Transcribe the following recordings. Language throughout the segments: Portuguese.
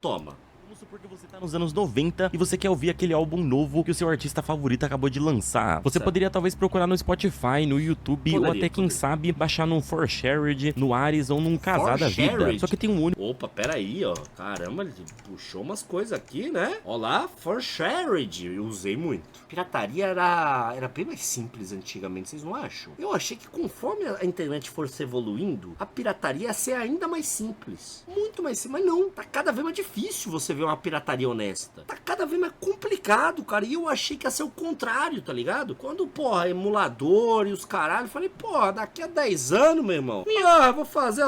Toma. Vamos supor que você tá nos anos 90 e você quer ouvir aquele álbum novo que o seu artista favorito acabou de lançar. Você poderia talvez procurar no Spotify, no YouTube, ou até quem sabe baixar num 4Shared, no Ares ou num Kazaa da vida. Só que tem um único... Opa, peraí, ó. Caramba, ele puxou umas coisas aqui, né? Olá, 4Shared. Eu usei muito. Pirataria era bem mais simples antigamente, vocês não acham? Eu achei que conforme a internet fosse evoluindo, a pirataria ia ser ainda mais simples. Muito mais simples. Mas não, tá cada vez mais difícil você ver uma pirataria honesta. Tá cada vez mais complicado, cara. E eu achei que ia ser o contrário, tá ligado? Quando, porra, emulador e os caralho, eu falei, porra, daqui a 10 anos, meu irmão,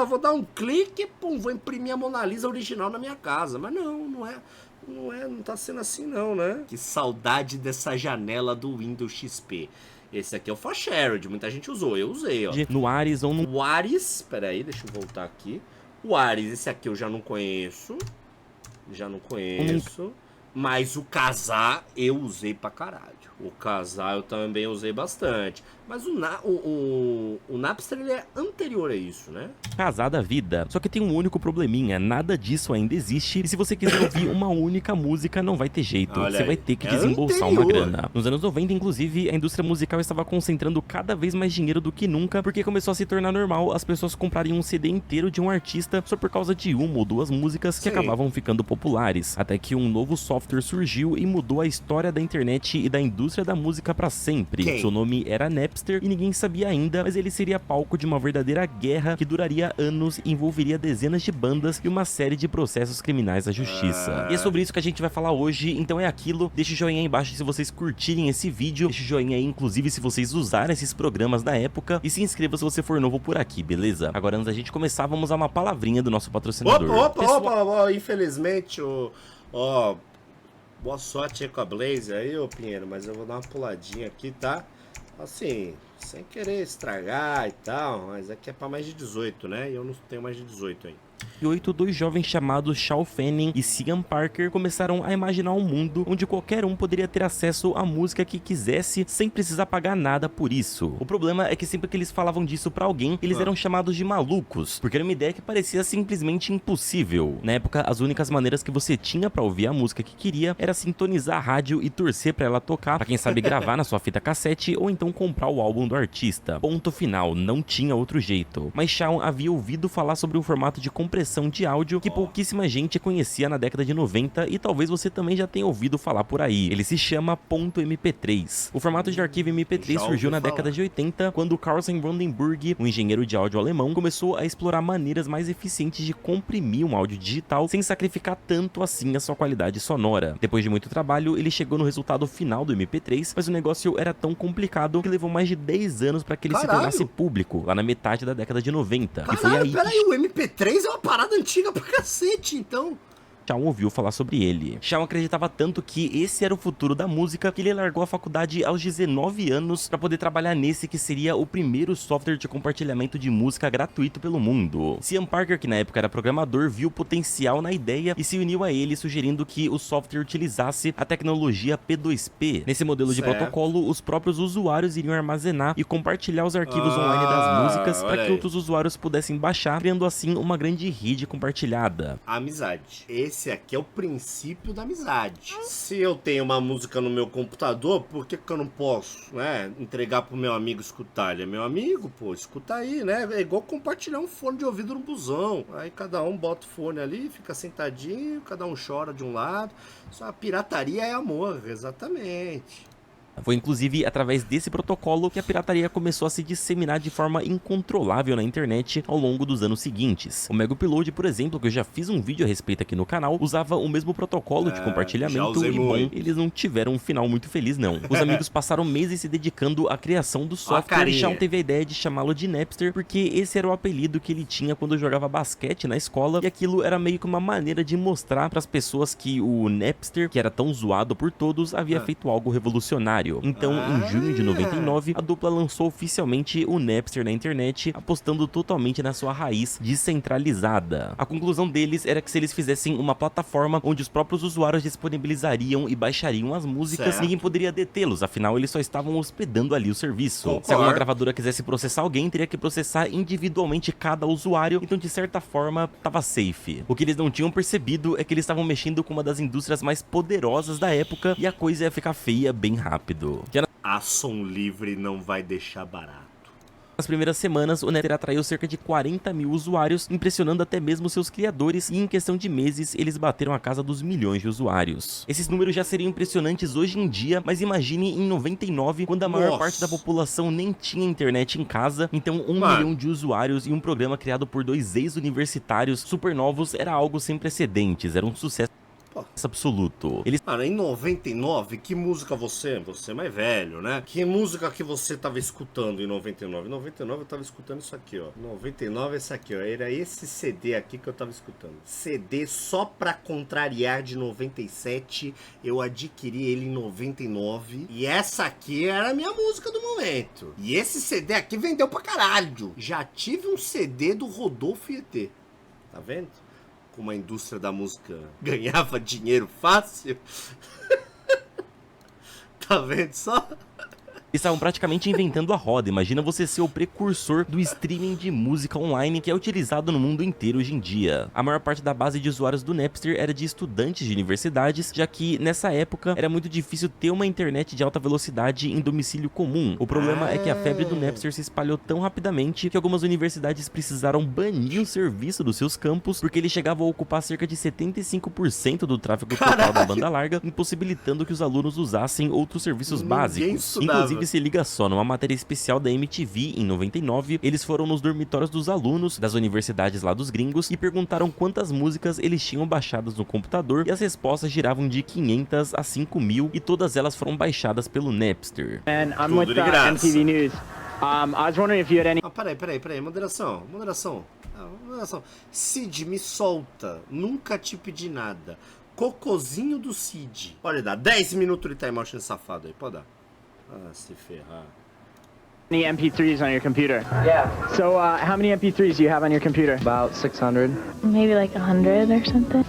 vou dar um clique, pum, vou imprimir a Mona Lisa original na minha casa. Mas não tá sendo assim não, né? Que saudade dessa janela do Windows XP. Esse aqui é o 4Shared, muita gente usou, eu usei, ó. No Ares ou no... O Ares, peraí, deixa eu voltar aqui. O Ares, esse aqui eu já não conheço. Mas o Kazaa eu usei pra caralho. O Kazaa eu também usei bastante. Mas o Napster, ele é anterior a isso, né? Kazaa da vida. Só que tem um único probleminha, nada disso ainda existe. E se você quiser ouvir uma única música, não vai ter jeito. Olha você vai aí, ter que é desembolsar uma anterior. grana. Nos anos 90, inclusive, a indústria musical estava concentrando cada vez mais dinheiro do que nunca, porque começou a se tornar normal as pessoas comprarem um CD inteiro de um artista só por causa de uma ou duas músicas que acabavam ficando populares. Até que um novo software surgiu e mudou a história da internet e da indústria da música pra sempre. Seu nome era Napster e ninguém sabia ainda, mas ele seria palco de uma verdadeira guerra que duraria anos e envolveria dezenas de bandas e uma série de processos criminais à justiça. E é sobre isso que a gente vai falar hoje, então é aquilo. Deixa o joinha aí embaixo se vocês curtirem esse vídeo, deixa o joinha aí inclusive se vocês usarem esses programas da época e se inscreva se você for novo por aqui, beleza? Agora antes da gente começar, vamos a uma palavrinha do nosso patrocinador. Opa, infelizmente, boa sorte aí com a Blaze aí, ô Pinheiro, mas eu vou dar uma puladinha aqui, tá? Assim, sem querer estragar e tal, mas aqui é pra mais de 18, né? E eu não tenho mais de 18 aí. Dois jovens chamados Shaw Fanning e Cian Parker começaram a imaginar um mundo onde qualquer um poderia ter acesso à música que quisesse sem precisar pagar nada por isso. O problema é que sempre que eles falavam disso pra alguém, eles eram chamados de malucos, porque era uma ideia que parecia simplesmente impossível. Na época, as únicas maneiras que você tinha pra ouvir a música que queria era sintonizar a rádio e torcer pra ela tocar, pra quem sabe gravar na sua fita cassete ou então comprar o álbum do artista. Ponto final, não tinha outro jeito. Mas Shawn havia ouvido falar sobre um formato de compressão de áudio que pouquíssima gente conhecia na década de 90 e talvez você também já tenha ouvido falar por aí. Ele se chama .mp3. O formato de arquivo MP3 surgiu na década de 80, quando Carlsen Brandenburg, um engenheiro de áudio alemão, começou a explorar maneiras mais eficientes de comprimir um áudio digital sem sacrificar tanto assim a sua qualidade sonora. Depois de muito trabalho, ele chegou no resultado final do MP3, mas o negócio era tão complicado que levou mais de 10 anos para que ele se tornasse público, lá na metade da década de 90. Caralho, e foi aí peraí, o MP3 é uma parada antiga pra cacete, então. Shawn ouviu falar sobre ele. Shawn acreditava tanto que esse era o futuro da música que ele largou a faculdade aos 19 anos para poder trabalhar nesse que seria o primeiro software de compartilhamento de música gratuito pelo mundo. Cian Parker, que na época era programador, viu potencial na ideia e se uniu a ele, sugerindo que o software utilizasse a tecnologia P2P. Nesse modelo de protocolo, os próprios usuários iriam armazenar e compartilhar os arquivos online das músicas para que outros usuários pudessem baixar, criando assim uma grande rede compartilhada. Amizade. Esse aqui é o princípio da amizade. Se eu tenho uma música no meu computador, por que eu não posso, né, entregar pro meu amigo escutar? Ele é meu amigo, pô, escuta aí, né? É igual compartilhar um fone de ouvido no busão. Aí cada um bota o fone ali, fica sentadinho, cada um chora de um lado. Só a pirataria é amor, exatamente. Foi inclusive através desse protocolo que a pirataria começou a se disseminar de forma incontrolável na internet ao longo dos anos seguintes. O Mega Upload, por exemplo, que eu já fiz um vídeo a respeito aqui no canal, usava o mesmo protocolo de compartilhamento e, bom, eles não tiveram um final muito feliz, não. Os amigos passaram meses se dedicando à criação do software e Shawn teve a ideia de chamá-lo de Napster, porque esse era o apelido que ele tinha quando jogava basquete na escola, e aquilo era meio que uma maneira de mostrar para as pessoas que o Napster, que era tão zoado por todos, havia feito algo revolucionário. usuário. Então, em junho de 99, a dupla lançou oficialmente o Napster na internet, apostando totalmente na sua raiz descentralizada. A conclusão deles era que se eles fizessem uma plataforma onde os próprios usuários disponibilizariam e baixariam as músicas, ninguém poderia detê-los, afinal eles só estavam hospedando ali o serviço. Concordo. Se alguma gravadora quisesse processar alguém, teria que processar individualmente cada usuário, então de certa forma tava safe. O que eles não tinham percebido é que eles estavam mexendo com uma das indústrias mais poderosas da época e a coisa ia ficar feia bem rápido. A Som Livre não vai deixar barato. Nas primeiras semanas, o Napster atraiu cerca de 40 mil usuários, impressionando até mesmo seus criadores, e em questão de meses, eles bateram a casa dos milhões de usuários. Esses números já seriam impressionantes hoje em dia, mas imagine em 99, quando a maior parte da população nem tinha internet em casa, então 1 milhão de usuários e um programa criado por 2 ex-universitários super novos era algo sem precedentes, era um sucesso absoluto. Cara, em 99, que música você é mais velho, né? Que música que você tava escutando em 99? Em 99 eu tava escutando isso aqui, ó. 99 esse aqui, ó. Era esse CD aqui que eu tava escutando. CD só pra contrariar de 97. Eu adquiri ele em 99. E essa aqui era a minha música do momento. E esse CD aqui vendeu pra caralho. Já tive um CD do Rodolfo ET. Tá vendo? Como a indústria da música ganhava dinheiro fácil. Tá vendo só? Estavam praticamente inventando a roda. Imagina você ser o precursor do streaming de música online que é utilizado no mundo inteiro hoje em dia. A maior parte da base de usuários do Napster era de estudantes de universidades, já que nessa época era muito difícil ter uma internet de alta velocidade em domicílio comum. O problema é que a febre do Napster se espalhou tão rapidamente que algumas universidades precisaram banir o serviço dos seus campos, porque ele chegava a ocupar cerca de 75% do tráfego total da banda larga, impossibilitando que os alunos usassem outros serviços básicos. Inclusive, se liga só, numa matéria especial da MTV em 99, eles foram nos dormitórios dos alunos das universidades lá dos gringos e perguntaram quantas músicas eles tinham baixadas no computador, e as respostas giravam de 500 a 5.000 e todas elas foram baixadas pelo Napster. Tudo de graça. MTV News. I was wondering if you had any... Peraí, moderação. Cid, me solta. Nunca te pedi nada. Cocôzinho do Cid. Olha, dá 10 minutos de timeout nesse safado aí, pode dar. Ah, se ferrar. Any MP3s on your computer? Yeah. So, how many MP3s do you have on your computer? About 600. Maybe like 100 or something.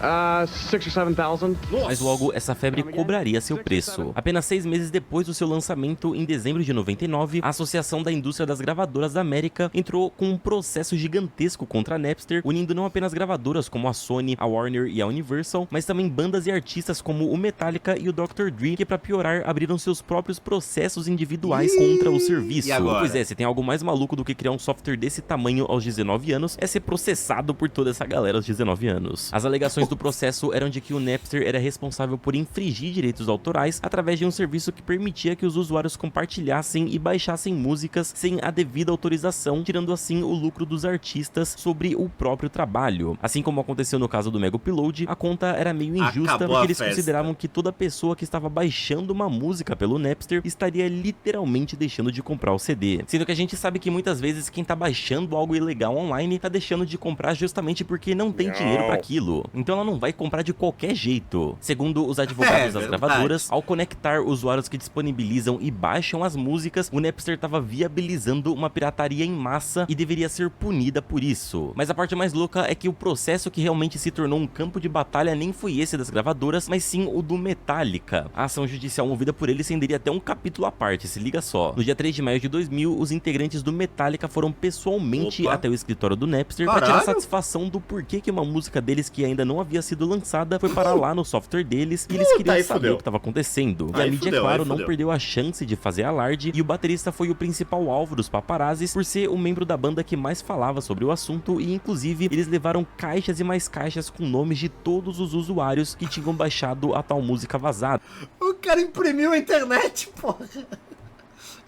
6 or 7,000. Mas logo essa febre cobraria seu preço. Apenas 6 meses depois do seu lançamento, em dezembro de 99, a Associação da Indústria das Gravadoras da América entrou com um processo gigantesco contra a Napster, unindo não apenas gravadoras como a Sony, a Warner e a Universal, mas também bandas e artistas como o Metallica e o Dr. Dre, que pra piorar abriram seus próprios processos individuais contra o serviço. Pois é, se tem algo mais maluco do que criar um software desse tamanho aos 19 anos, é ser processado por toda essa galera aos 19 anos. As alegações do processo eram de que o Napster era responsável por infringir direitos autorais através de um serviço que permitia que os usuários compartilhassem e baixassem músicas sem a devida autorização, tirando assim o lucro dos artistas sobre o próprio trabalho. Assim como aconteceu no caso do Mega Upload, a conta era meio injusta porque eles consideravam que toda pessoa que estava baixando uma música pelo Napster estaria literalmente deixando de comprar o CD. Sendo que a gente sabe que muitas vezes quem tá baixando algo ilegal online tá deixando de comprar justamente porque não tem dinheiro pra aquilo. Então ela não vai comprar de qualquer jeito. Segundo os advogados das gravadoras, ao conectar usuários que disponibilizam e baixam as músicas, o Napster tava viabilizando uma pirataria em massa e deveria ser punida por isso. Mas a parte mais louca é que o processo que realmente se tornou um campo de batalha nem foi esse das gravadoras, mas sim o do Metallica. A ação judicial movida por ele renderia até um capítulo à parte, se liga só. No dia 3 de maio de 2000, os integrantes do Metallica foram pessoalmente até o escritório do Napster para tirar satisfação do porquê que uma música deles que ainda não havia sido lançada foi parar lá no software deles e eles queriam saber o que estava acontecendo. E a mídia, claro, não perdeu a chance de fazer alarde, e o baterista foi o principal alvo dos paparazzis por ser o membro da banda que mais falava sobre o assunto, e inclusive eles levaram caixas e mais caixas com nomes de todos os usuários que tinham baixado a tal música vazada. O cara imprimiu a internet, porra.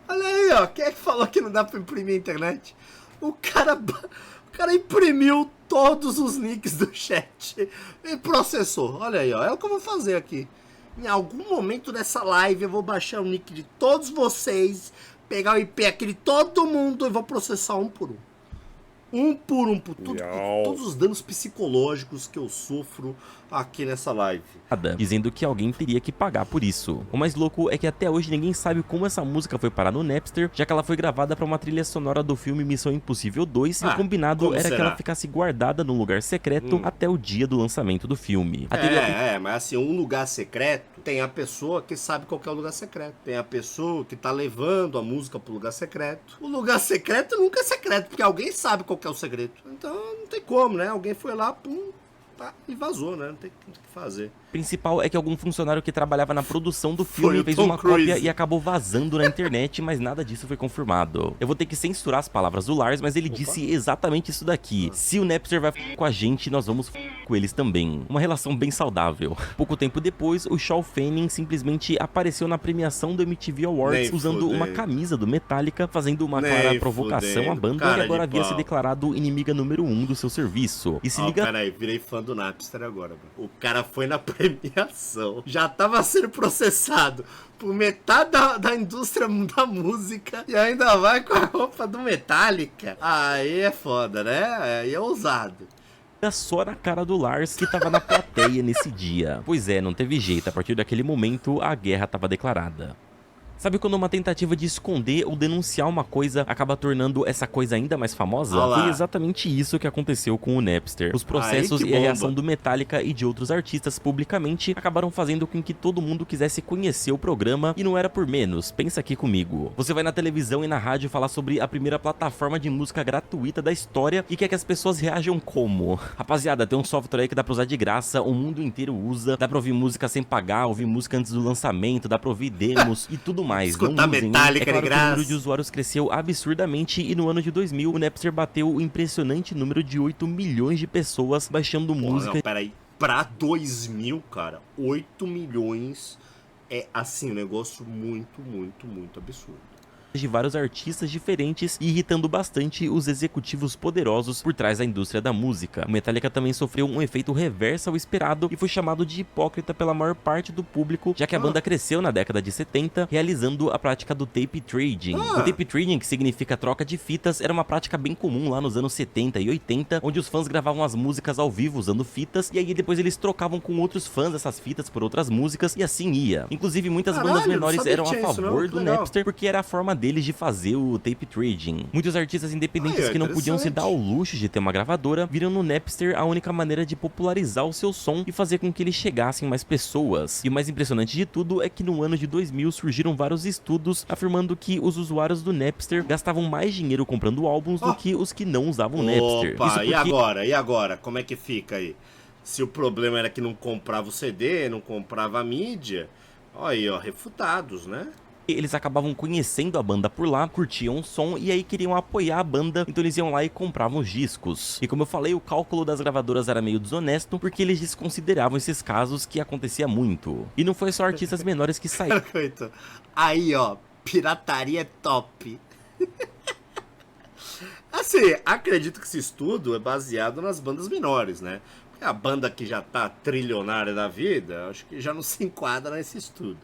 Olha aí, ó. Quem é que falou que não dá pra imprimir a internet? O cara imprimiu todos os nicks do chat e processou. Olha aí, ó. É o que eu vou fazer aqui. Em algum momento dessa live eu vou baixar o nick de todos vocês, pegar o IP aqui de todo mundo e vou processar um por um. um por um, por todos os danos psicológicos que eu sofro aqui nessa live. Dizendo que alguém teria que pagar por isso. O mais louco é que até hoje ninguém sabe como essa música foi parar no Napster, já que ela foi gravada para uma trilha sonora do filme Missão Impossível 2, e o combinado era que ela ficasse guardada num lugar secreto até o dia do lançamento do filme. Mas assim, um lugar secreto, tem a pessoa que sabe qual que é o lugar secreto. Tem a pessoa que tá levando a música pro lugar secreto. O lugar secreto nunca é secreto, porque alguém sabe qual que é o segredo. Então não tem como, né? Alguém foi lá, pum, tá, e vazou, né? Não tem o que fazer. O principal é que algum funcionário que trabalhava na produção do filme fez uma cópia e acabou vazando na internet, mas nada disso foi confirmado. Eu vou ter que censurar as palavras do Lars, mas ele disse exatamente isso daqui. Se o Napster vai com a gente, nós vamos com eles também. Uma relação bem saudável. Pouco tempo depois, o Shawn Fanning simplesmente apareceu na premiação do MTV Awards usando uma camisa do Metallica, fazendo uma clara provocação à banda, que agora havia se declarado inimiga número 1 do seu serviço. E se liga... Peraí, virei fã do Napster agora, mano. O cara foi na premiação, já tava sendo processado por metade da indústria da música e ainda vai com a roupa do Metallica. Aí é foda, né? Aí é ousado. Só na cara do Lars, que tava na plateia nesse dia. Pois é, não teve jeito, a partir daquele momento a guerra tava declarada. Sabe quando uma tentativa de esconder ou denunciar uma coisa acaba tornando essa coisa ainda mais famosa? Foi exatamente isso que aconteceu com o Napster. Os processos e a reação do Metallica e de outros artistas publicamente acabaram fazendo com que todo mundo quisesse conhecer o programa, e não era por menos. Pensa aqui comigo. Você vai na televisão e na rádio falar sobre a primeira plataforma de música gratuita da história e quer que as pessoas reajam como? Rapaziada, tem um software aí que dá pra usar de graça, o mundo inteiro usa, dá pra ouvir música sem pagar, ouvir música antes do lançamento, dá pra ouvir demos e tudo mais. Escutar Metallica de graça. O número de usuários cresceu absurdamente e no ano de 2000 o Napster bateu o impressionante número de 8 milhões de pessoas baixando música. Não, peraí, pra 2000, cara, 8 milhões é assim, um negócio muito, muito, muito absurdo. De vários artistas diferentes e irritando bastante os executivos poderosos por trás da indústria da música. O Metallica também sofreu um efeito reverso ao esperado e foi chamado de hipócrita pela maior parte do público, já que a banda cresceu na década de 70 realizando a prática do tape trading. O tape trading, que significa troca de fitas, era uma prática bem comum lá nos anos 70 e 80, onde os fãs gravavam as músicas ao vivo usando fitas e aí depois eles trocavam com outros fãs essas fitas por outras músicas e assim ia. Inclusive muitas bandas menores eram a favor do Napster porque era a forma deles de fazer o tape trading. Muitos artistas independentes que não podiam se dar ao luxo de ter uma gravadora viram no Napster a única maneira de popularizar o seu som e fazer com que eles chegassem mais pessoas. E o mais impressionante de tudo é que no ano de 2000 surgiram vários estudos afirmando que os usuários do Napster gastavam mais dinheiro comprando álbuns do que os que não usavam Napster. Opa, porque... E agora? Como é que fica aí? Se o problema era que não comprava o CD, não comprava a mídia, aí, ó, refutados, né? Eles acabavam conhecendo a banda por lá, curtiam o som e aí queriam apoiar a banda, então eles iam lá e compravam os discos. E como eu falei, o cálculo das gravadoras era meio desonesto, porque eles desconsideravam esses casos que acontecia muito. E não foi só artistas menores que saíram. Aí, ó, pirataria é top. Assim, acredito que esse estudo é baseado nas bandas menores, né? A banda que já tá trilionária da vida, acho que já não se enquadra nesse estudo.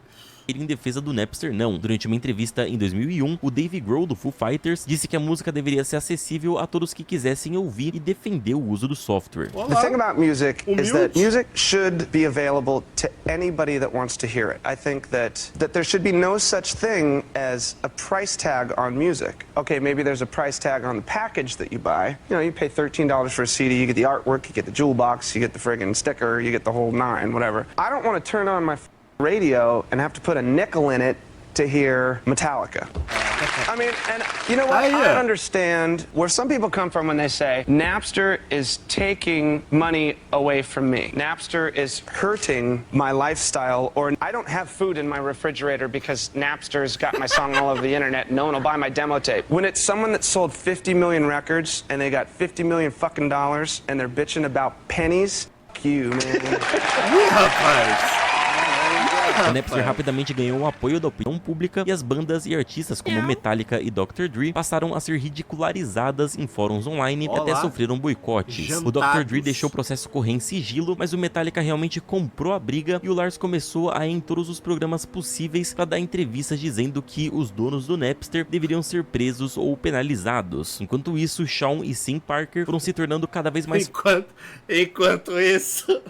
Em defesa do Napster, não. Durante uma entrevista em 2001, o Dave Grohl, do Foo Fighters, disse que a música deveria ser acessível a todos que quisessem ouvir e defendeu o uso do software. The thing about music is that music should be available to anybody that wants to hear it. I think that there should be no such thing as a price tag on music. Okay, maybe there's a price tag on the package that you buy. You know, you pay $13 for a CD, you get the artwork, you get the jewel box, you get the friggin' sticker, you get the whole nine, whatever. I don't want to turn on my radio and have to put a nickel in it to hear Metallica. I mean, and you know what? I understand where some people come from when they say Napster is taking money away from me. Napster is hurting my lifestyle, or I don't have food in my refrigerator because Napster's got my song all over the internet and no one will buy my demo tape. When it's someone that sold 50 million records and they got 50 million fucking dollars and they're bitching about pennies, fuck you, man. O Napster rapidamente ganhou o apoio da opinião pública e as bandas e artistas como Metallica e Dr. Dre passaram a ser ridicularizadas em fóruns online e até sofreram boicotes. O Dr. Dre deixou o processo correr em sigilo, mas o Metallica realmente comprou a briga e o Lars começou a ir em todos os programas possíveis para dar entrevistas dizendo que os donos do Napster deveriam ser presos ou penalizados. Enquanto isso, Shawn e Sim Parker foram se tornando cada vez mais... Enquanto isso...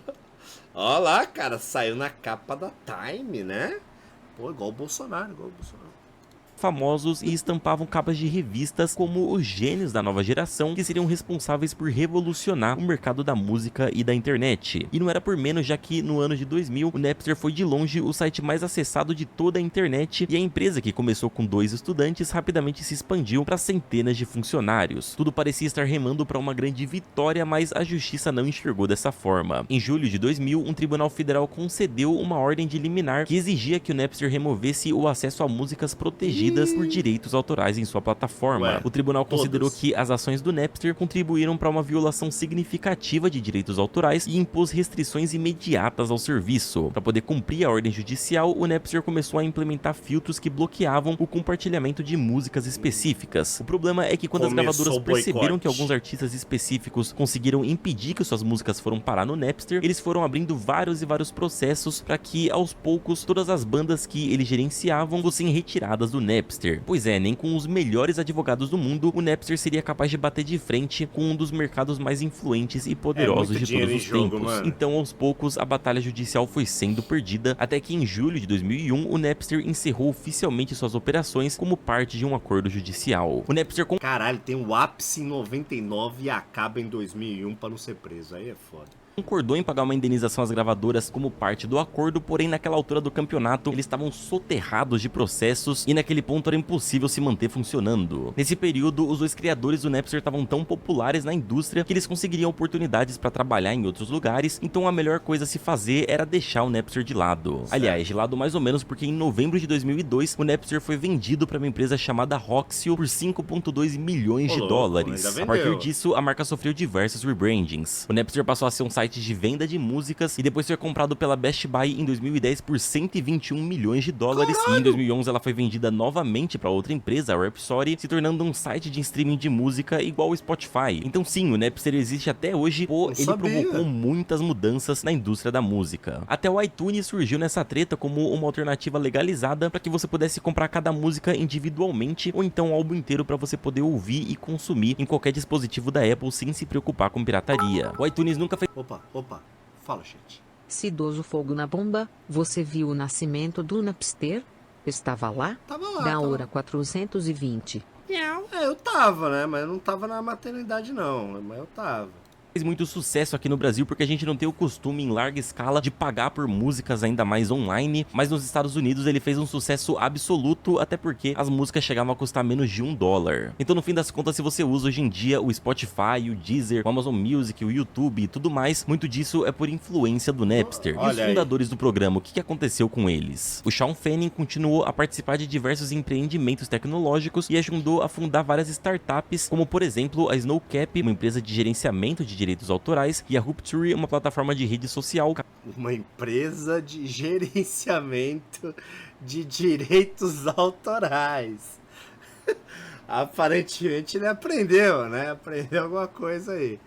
Ó lá, cara, saiu na capa da Time, né? Pô, igual o Bolsonaro. famosos e estampavam capas de revistas como os gênios da nova geração que seriam responsáveis por revolucionar o mercado da música e da internet. E não era por menos, já que no ano de 2000 o Napster foi de longe o site mais acessado de toda a internet e a empresa, que começou com 2 estudantes, rapidamente se expandiu para centenas de funcionários. Tudo parecia estar remando para uma grande vitória, mas a justiça não enxergou dessa forma. Em julho de 2000, um tribunal federal concedeu uma ordem de liminar que exigia que o Napster removesse o acesso a músicas protegidas por direitos autorais em sua plataforma. O tribunal considerou que as ações do Napster contribuíram para uma violação significativa de direitos autorais e impôs restrições imediatas ao serviço. Para poder cumprir a ordem judicial, o Napster começou a implementar filtros que bloqueavam o compartilhamento de músicas específicas. O problema é que quando as gravadoras perceberam que alguns artistas específicos conseguiram impedir que suas músicas foram parar no Napster, eles foram abrindo vários e vários processos para que, aos poucos, todas as bandas que eles gerenciavam fossem retiradas do Napster. Pois é, nem com os melhores advogados do mundo, o Napster seria capaz de bater de frente com um dos mercados mais influentes e poderosos de todos os tempos. Então, aos poucos, a batalha judicial foi sendo perdida, até que em julho de 2001, o Napster encerrou oficialmente suas operações como parte de um acordo judicial. O Napster... Caralho, tem o ápice em 99 e acaba em 2001 pra não ser preso. Aí é foda. Concordou em pagar uma indenização às gravadoras como parte do acordo, porém naquela altura do campeonato eles estavam soterrados de processos e naquele ponto era impossível se manter funcionando. Nesse período, os 2 criadores do Napster estavam tão populares na indústria que eles conseguiriam oportunidades para trabalhar em outros lugares, então a melhor coisa a se fazer era deixar o Napster de lado. Aliás, de lado mais ou menos, porque em novembro de 2002 o Napster foi vendido para uma empresa chamada Roxio por 5,2 milhões de dólares. A partir disso, a marca sofreu diversos rebrandings. O Napster passou a ser um site de venda de músicas e depois foi comprado pela Best Buy em 2010 por 121 milhões de dólares. E em 2011 ela foi vendida novamente para outra empresa, a Rhapsody, se tornando um site de streaming de música igual o Spotify. Então sim, o Napster existe até hoje, ele provocou muitas mudanças na indústria da música. Até o iTunes surgiu nessa treta como uma alternativa legalizada para que você pudesse comprar cada música individualmente ou então o álbum inteiro para você poder ouvir e consumir em qualquer dispositivo da Apple sem se preocupar com pirataria. O iTunes nunca fez... Opa, fala, gente. Cidoso fogo na bomba, você viu o nascimento do Napster? Estava lá? Tava lá. Da hora 420. Eu tava, né? Mas eu não tava na maternidade, não. Mas eu tava. Fez muito sucesso aqui no Brasil porque a gente não tem o costume em larga escala de pagar por músicas ainda mais online, mas nos Estados Unidos ele fez um sucesso absoluto, até porque as músicas chegavam a custar menos de $1. Então no fim das contas, se você usa hoje em dia o Spotify, o Deezer, o Amazon Music, o YouTube e tudo mais, muito disso é por influência do Napster. E os fundadores do programa, o que aconteceu com eles? O Shawn Fanning continuou a participar de diversos empreendimentos tecnológicos e ajudou a fundar várias startups, como por exemplo a Snowcap, uma empresa de gerenciamento de direitos autorais, e a Rupture, uma plataforma de rede social. Uma empresa de gerenciamento de direitos autorais. Aparentemente ele aprendeu, né? Aprendeu alguma coisa aí.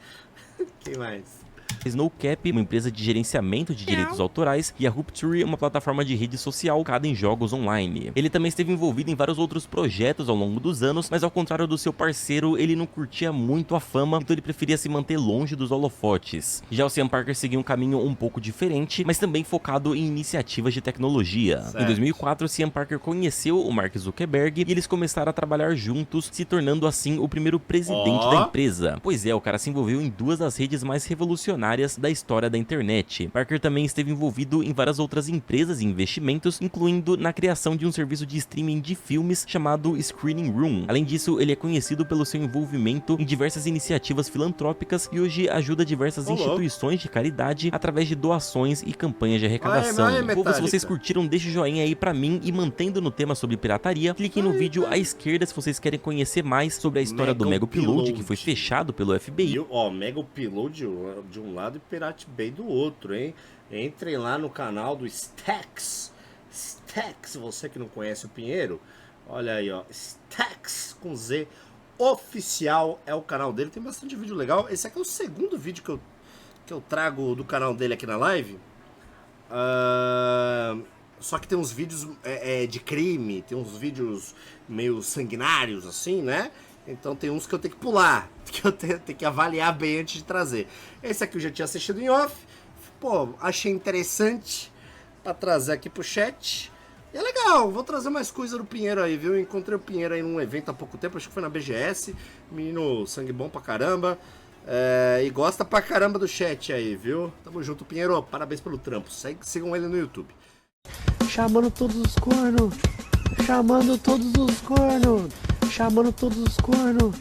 Quem mais? Snowcap, uma empresa de gerenciamento de direitos autorais, e a Rupture, uma plataforma de rede social focada em jogos online. Ele também esteve envolvido em vários outros projetos ao longo dos anos, mas ao contrário do seu parceiro, ele não curtia muito a fama, então ele preferia se manter longe dos holofotes. Já o Sean Parker seguiu um caminho um pouco diferente, mas também focado em iniciativas de tecnologia. Em 2004, Sean Parker conheceu o Mark Zuckerberg e eles começaram a trabalhar juntos, se tornando assim o primeiro presidente da empresa. Pois é, o cara se envolveu em 2 das redes mais revolucionárias da história da internet. Parker também esteve envolvido em várias outras empresas e investimentos, incluindo na criação de um serviço de streaming de filmes chamado Screening Room. Além disso, ele é conhecido pelo seu envolvimento em diversas iniciativas filantrópicas e hoje ajuda diversas instituições de caridade através de doações e campanhas de arrecadação. Se vocês curtiram, deixe o joinha aí pra mim, e mantendo no tema sobre pirataria, cliquem no vídeo à esquerda se vocês querem conhecer mais sobre a história do Mega Upload, que foi fechado pelo FBI. Mega Upload de um lado e Pirate Bay do outro, hein? Entrem lá no canal do Stacks Stacks, você que não conhece o Pinheiro, olha aí, ó, Stacks com Z oficial é o canal dele, tem bastante vídeo legal. Esse aqui é o segundo vídeo que eu trago do canal dele aqui na live. Só que tem uns vídeos de crime, tem uns vídeos meio sanguinários assim, né? Então tem uns que eu tenho que pular, que eu tenho que avaliar bem antes de trazer. Esse aqui eu já tinha assistido em off, pô, achei interessante pra trazer aqui pro chat. E é legal, vou trazer mais coisa do Pinheiro aí, viu? Encontrei o Pinheiro aí num evento há pouco tempo, acho que foi na BGS. Menino sangue bom pra caramba. E gosta pra caramba do chat aí, viu? Tamo junto, Pinheiro, parabéns pelo trampo. Sigam ele no YouTube. Chamando todos os cornos. Chamando todos os cornos. Chamando todos os cornos.